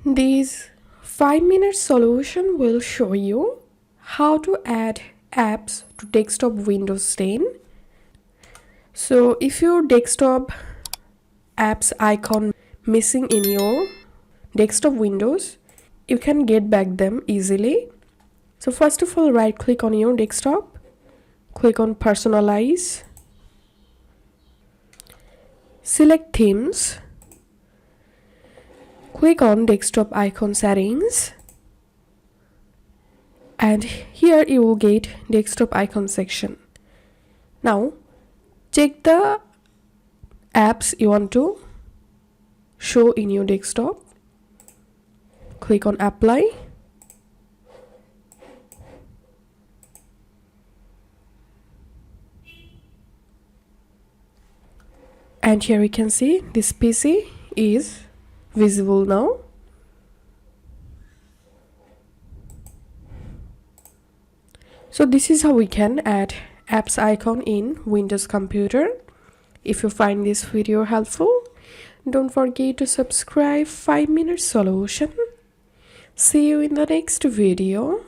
This 5-minute solution will show you how to add apps to desktop Windows 10. So if your desktop apps icon missing in your desktop Windows, you can get back them easily. So first of all, right click on your desktop, click on personalize, select themes, click on desktop icon settings, and here you will get desktop icon section. Now check the apps you want to show in your desktop. Click on apply, and here you can see this PC is visible now. So this is how we can add apps icon in Windows computer. If you find this video helpful, don't forget to subscribe 5-minute solution. See you in the next video.